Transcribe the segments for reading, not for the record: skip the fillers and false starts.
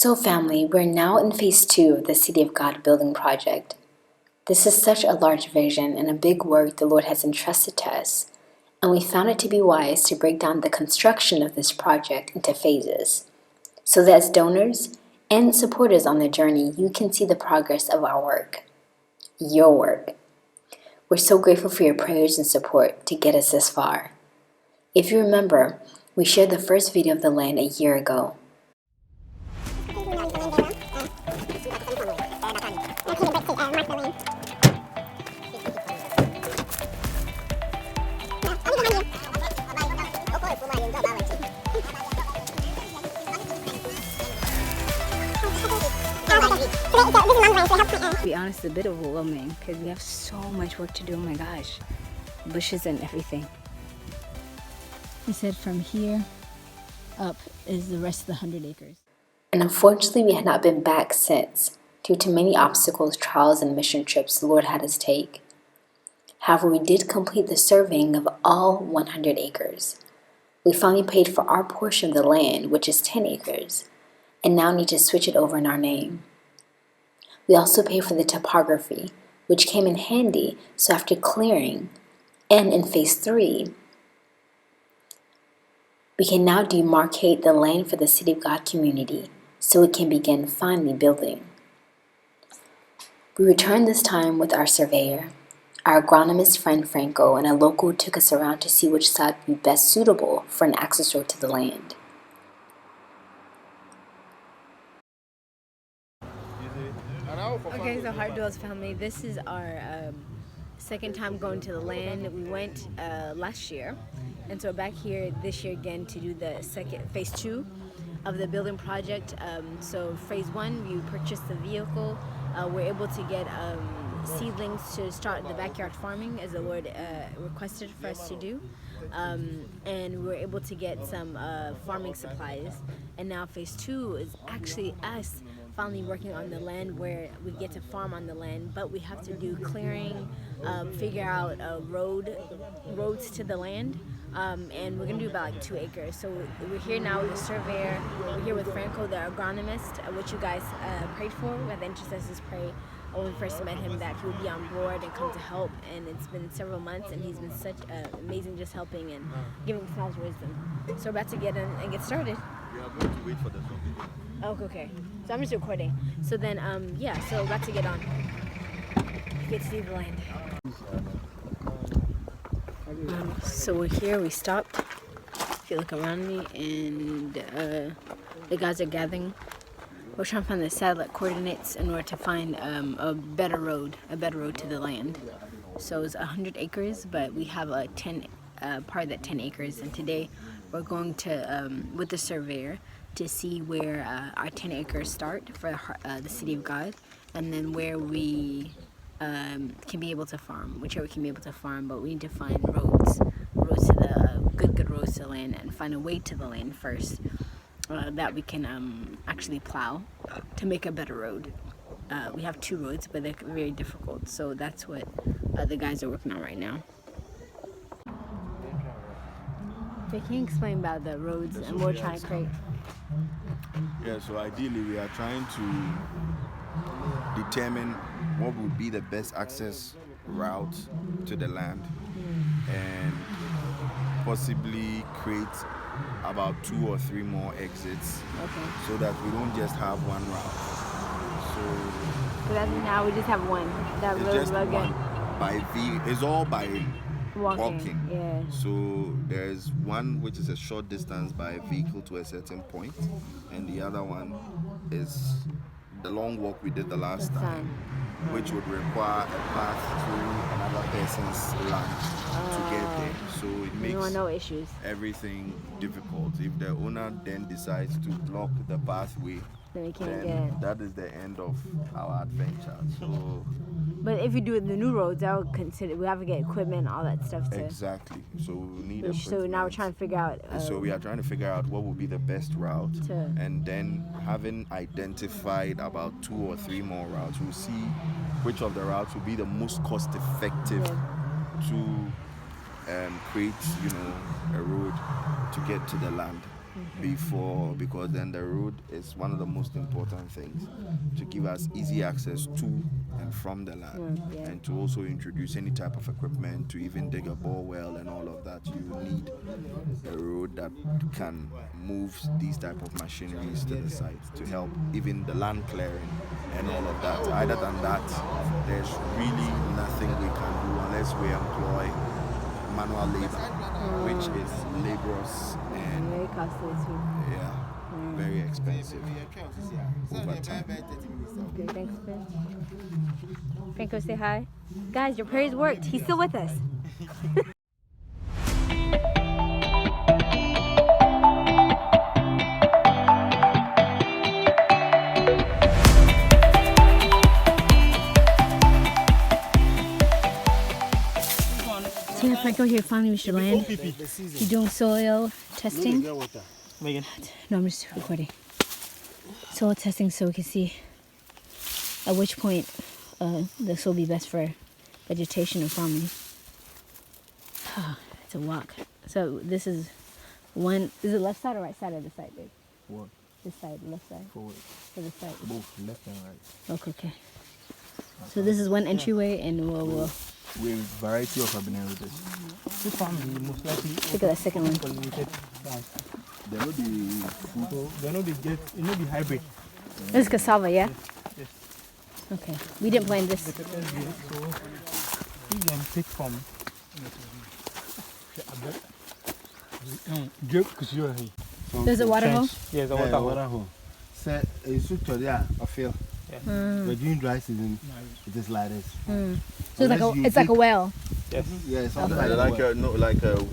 So family, we're now in phase 2 of the City of God building project. This is such a large vision and a big work the Lord has entrusted to us, and we found it to be wise to break down the construction of this project into phases, so that as donors and supporters on the journey, you can see the progress of our work, your work. We're so grateful for your prayers and support to get us this far. If you remember, we shared the first video of the land a year ago. To be honest, a bit overwhelming because we have so much work to do. Oh my gosh, bushes and everything. He said from here up is the rest of the 100 acres. And unfortunately, we had not been back since, due to many obstacles, trials, and mission trips the Lord had us take. However, we did complete the surveying of all 100 acres. We finally paid for our portion of the land, which is 10 acres, and now need to switch it over in our name. We also paid for the topography, which came in handy, so after clearing, and in phase 3, we can now demarcate the land for the City of God community, so it can begin finally building. We returned this time with our surveyor, our agronomist friend Franco, and a local took us around to see which side would be best suitable for an access road to the land. Okay, so Heart Dwells family, this is our second time going to the land. We went last year, and so back here this year again to do the phase 2 of the building project. So phase 1, we purchased the vehicle. We're able to get seedlings to start the backyard farming as the Lord requested for us to do, and we were able to get some farming supplies. And now phase 2 is actually us finally working on the land where we get to farm on the land, but we have to do clearing, figure out roads to the land, and we're gonna do about like 2 acres. So we're here now with the surveyor, we're here with Franco, the agronomist, which you guys prayed for. We had the intercessors pray when we first met him that he would be on board and come to help, and it's been several months and he's been such amazing, just helping and giving us knowledge wisdom. So we're about to get in and get started. We are going to wait for the song. Oh, okay. So I'm just recording. So then, yeah, so about to get on. Get to see the land. So we're here, we stopped. If you look around me, and the guys are gathering. We're trying to find the satellite coordinates in order to find a better road to the land. So it's 100 acres, but we have a part of that 10 acres, and today we're going to, with the surveyor, to see where our 10 acres start for the City of God, and then where we can be able to farm, whichever we can be able to farm. But we need to find roads to the good roads to the land, and find a way to the land first that we can actually plow to make a better road. We have 2 roads, but they're very difficult, so that's what the guys are working on right now. They can explain about the roads and what we're trying to create. Yeah, so ideally we are trying to determine what would be the best access route to the land, and possibly create about 2 or 3 more exits, so that we don't just have one route. So that's now we just have one. That it's road just one it's all by walking. Yeah. So there's one which is a short distance by vehicle to a certain point, and the other one is the long walk we did the last time, which would require a path through another person's land to get there. So it makes no issues. Everything difficult. If the owner then decides to block the pathway, Then we can't then get. that is the end of our adventure. So But if we do it the new roads, I would consider we have to get equipment and all that stuff too. exactly. So we need So now we're trying to figure out. so we are trying to figure out what would be the best route, to, and then having identified about 2 or 3 more routes, we'll see which of the routes will be the most cost effective to create, a road to get to the land. before, because then the road is one of the most important things to give us easy access to and from the land, and to also introduce any type of equipment to even dig a bore well and all of that. You need a road that can move these type of machineries to the site to help even the land clearing and all of that. Other than that, there's really nothing we can do unless we employ manual labor, which is laborious and very costly too. very expensive over time. Okay, thanks, Ben. Franco, say hi. Guys, your prayers worked. He's still with us. So here, Franco, here finally reached the land. You're doing soil testing? Megan. No, I'm just recording. Soil testing so we can see at which point this will be best for vegetation and farming. It's a walk. So this is one. Is it left side or right side of the site, babe? What? This side, left side. Forward. For the site. Both left and right. Okay, okay. So this is one entryway, and we'll With variety of urban areas. This family most likely look at that second one. pollinated plants. They know the food. They know the get. You know the hybrid. This is cassava, yeah? Yes. Okay. We didn't plant this. So you can take from. There's a water hole? Yes, a water hole. Say, it's a field. But during dry season, it is like this. So it's like a well. Yes. Yeah, it's something Like like a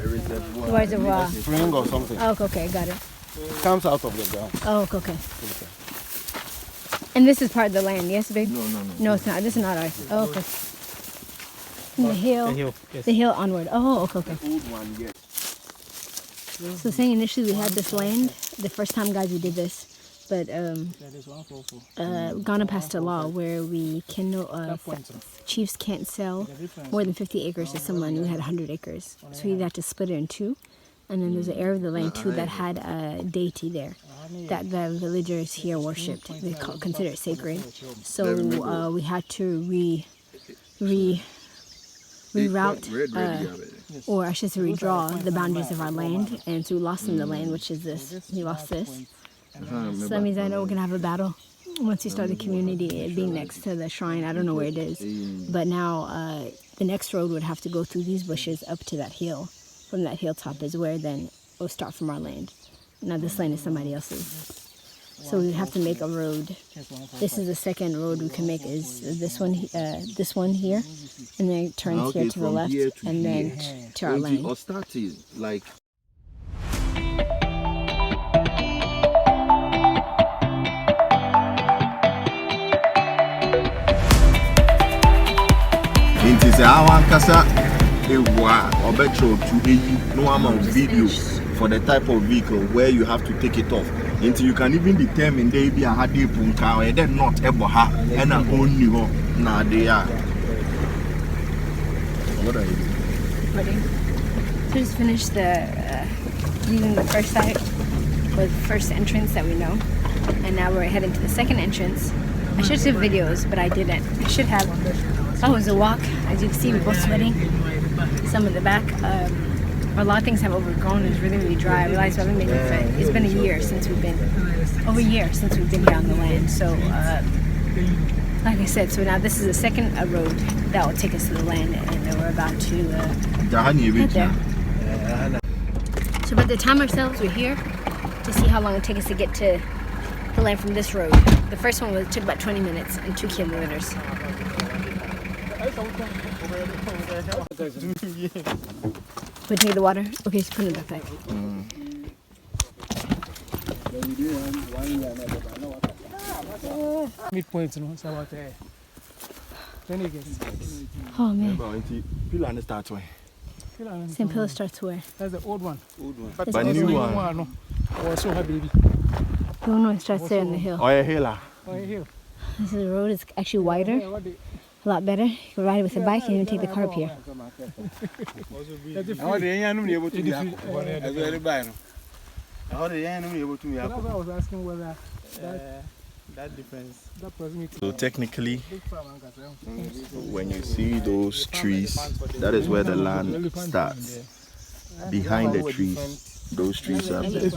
reservoir. Reservoir. a spring or something. Oh, okay, got it. It comes out of the ground. Oh, okay. And this is part of the land, yes, babe? No. No, it's not. This is not ours. Oh, okay. And the hill. The hill. Yes. The hill onward. Oh, okay, okay. Old one, yes. So saying initially we had this land. The first time, guys, we did this. But Ghana passed a law where we cannot, chiefs can't sell more than 50 acres to someone who had 100 acres. So we had to split it in two. And then there's an area of the land too that had a deity there that the villagers here worshipped. They consider it sacred. So we had to reroute, or I should say redraw the boundaries of our land. And so we lost them the land, which is this. We lost this. So that means I know we're going to have a battle once we start the community, it being next to the shrine. I don't know where it is. But now the next road would have to go through these bushes up to that hill. From that hilltop is where then we'll start from our land. Now this land is somebody else's. So we have to make a road. This is the second road we can make, is this one here. And then it turns here to the left and then to our land. Or start it like. It is our casa. Or better to no amount of video for the type of vehicle where you have to take it off until you can even determine they be a hadi punka or they're not able ha and only now they are. What are you doing? So just finished leaving the first site with the first entrance that we know, and now we're heading to the second entrance. I should have videos, but I didn't. I should have. Oh, it was a walk. As you can see, we're both sweating. Some in the back. A lot of things have overgrown. It's really, really dry. I realized we haven't been here for, it's been over a year since we've been here on the land. So, like I said, so now this is the second road that will take us to the land, and then we're about to head there. So, by the time ourselves, we're here to see how long it takes us to get to the land from this road. The first one took about 20 minutes and 2 kilometers. We take the water? Okay, just put it in the backpack. Midpoint, you know, it's about Oh man. St. Pillar starts where? That's the old one. But the new one. No. Oh, so happy. The one starts there in the hill. Oh, yeah, hill. This is the road. It's actually wider. A lot better. You can ride it with a bike and even take the car up here. How the end able to me? That's why I was asking whether that difference. that proximity. So technically, Big farm and when you see those trees, that is where the land starts. Behind the trees, those trees are there.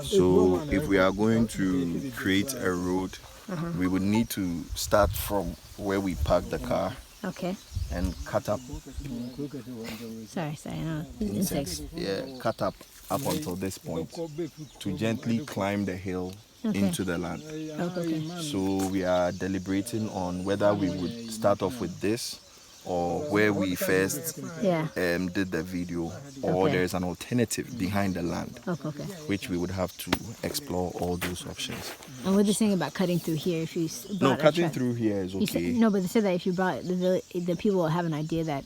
So if we are going to create a road, we would need to start from where we park the car Okay. and cut up Sorry, no. insects. Yeah, cut up until this point to gently climb the hill into the land. Okay. So we are deliberating on whether we would start off with this or where we first Yeah. did the video, or Okay. there's an alternative behind the land, Okay. which we would have to explore all those options. And what they're saying about cutting through here, if you No, brought a cutting truck- through here is You said, okay. no, but they said that if you brought the people will have an idea that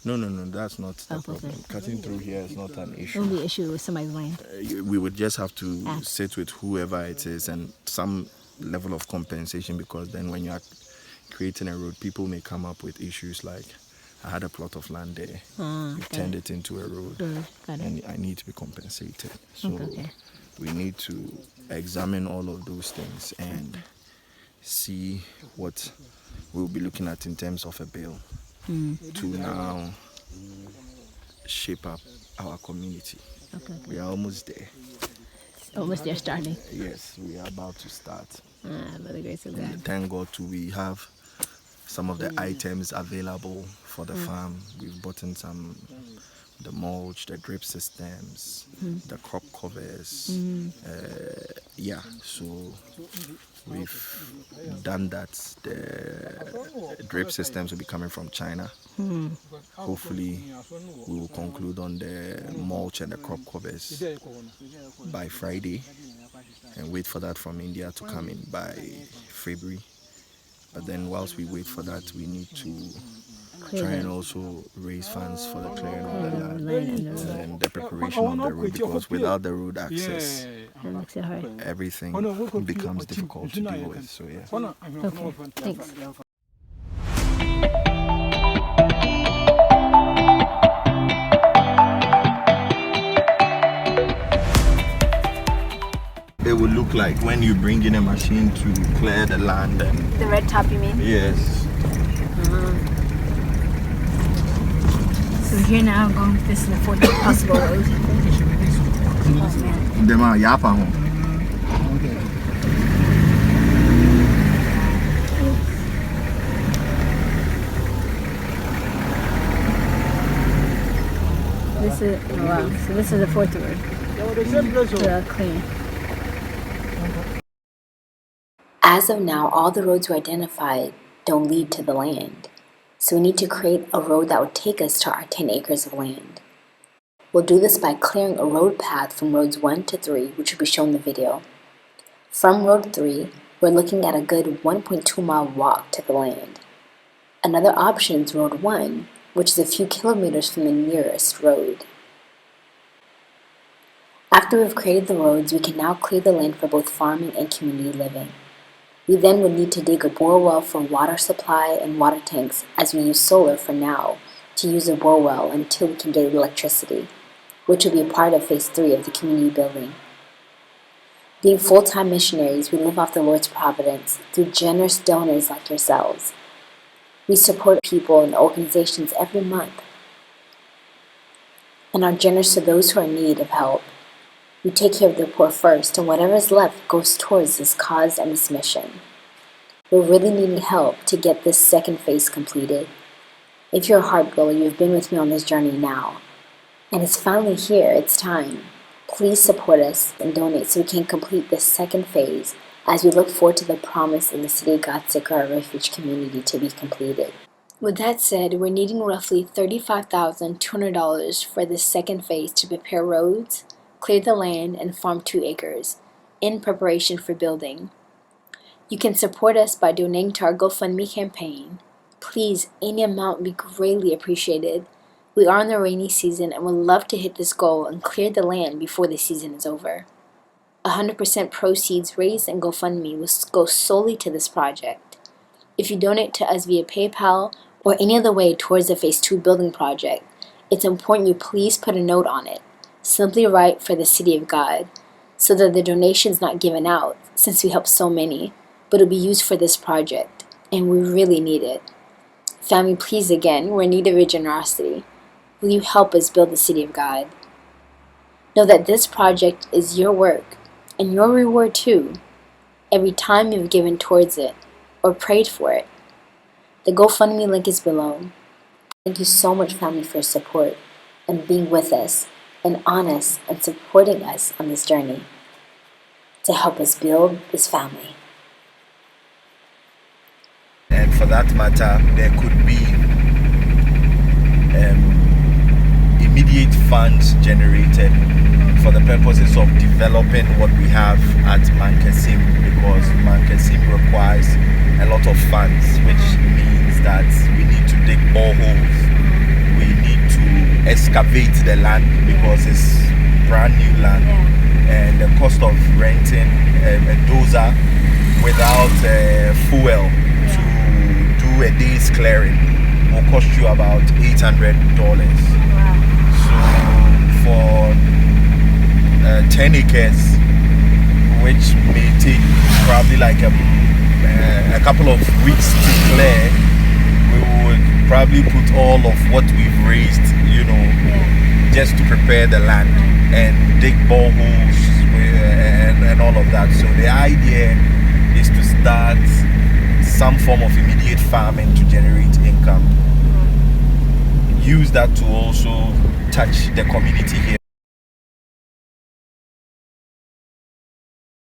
No, that's not the Okay. problem. Cutting through here is not an it issue. won't be an issue with somebody's land. We would just have to Ask. sit with whoever it is and some level of compensation, because then when you are creating a road, people may come up with issues like, I had a plot of land there, you turned it into a road, Got it. and I need to be compensated. So Okay. we need to examine all of those things and see what we'll be looking at in terms of a bill to now shape up our community. Okay. We are almost there. Almost there starting. Yes, we are about to start. By the grace of God. Thank God we have some of the items available for the farm. We've bought in the mulch, the drip systems, the crop covers. So we've done that. The drip systems will be coming from China. Hopefully we will conclude on the mulch and the crop covers by Friday and wait for that from India to come in by February. But then whilst we wait for that, we need to try and also raise funds for the clearing of the land and the preparation of the road, because without the road access, That makes it hard. everything becomes difficult to deal with. So yeah. Okay. Thanks. It would look like when you bring in a machine to clear the land. And The red top, you mean? yes. So here now, this is the fourth possible road. Oh man. Them are yapa home. This is wow. So this is the fourth road. Clean. As of now, all the roads we identified don't lead to the land. So we need to create a road that would take us to our 10 acres of land. We'll do this by clearing a road path from roads 1 to 3, which will be shown in the video. From road 3, we're looking at a good 1.2 mile walk to the land. Another option is road 1, which is a few kilometers from the nearest road. After we've created the roads, we can now clear the land for both farming and community living. We then would need to dig a bore well for water supply and water tanks, as we use solar for now to use a bore well until we can get electricity, which will be a part of phase 3 of the community building. Being full-time missionaries, we live off the Lord's providence through generous donors like yourselves. We support people and organizations every month and are generous to those who are in need of help. We take care of the poor first, and whatever is left goes towards this cause and this mission. We're really needing help to get this second phase completed. If you're a heart girl, you've been with me on this journey now, and it's finally here, it's time. Please support us and donate so we can complete this second phase as we look forward to the promise of the City of God Sacred Refuge community to be completed. With that said, we're needing roughly $35,200 for this second phase to prepare roads, clear the land, and farm 2 acres in preparation for building. You can support us by donating to our GoFundMe campaign. Please, any amount would be greatly appreciated. We are in the rainy season and would love to hit this goal and clear the land before the season is over. 100% proceeds raised in GoFundMe will go solely to this project. If you donate to us via PayPal or any other way towards the Phase 2 building project, it's important you please put a note on it. Simply write for the City of God. so that the donation's not given out, since we help so many, but it'll be used for this project, and we really need it. Family, please again, we're in need of your generosity. Will you help us build the city of God? Know that this project is your work, and your reward too, every time you've given towards it, or prayed for it. The GoFundMe link is below. Thank you so much, family, for your support, and being with us, and on us, and supporting us on this journey to help us build this family. And for that matter, there could be immediate funds generated for the purposes of developing what we have at Mankasim, because Mankasim requires a lot of funds, which means that we need to dig boreholes, we need to excavate the land because it's brand new land, and the cost of renting a dozer without fuel to do a day's clearing will cost you about $800. So for 10 acres, which may take probably like a couple of weeks to clear, we would probably put all of what we've raised, just to prepare the land and dig boreholes and all of that. So the idea is to start some form of immediate farming to generate income. Use that to also touch the community here.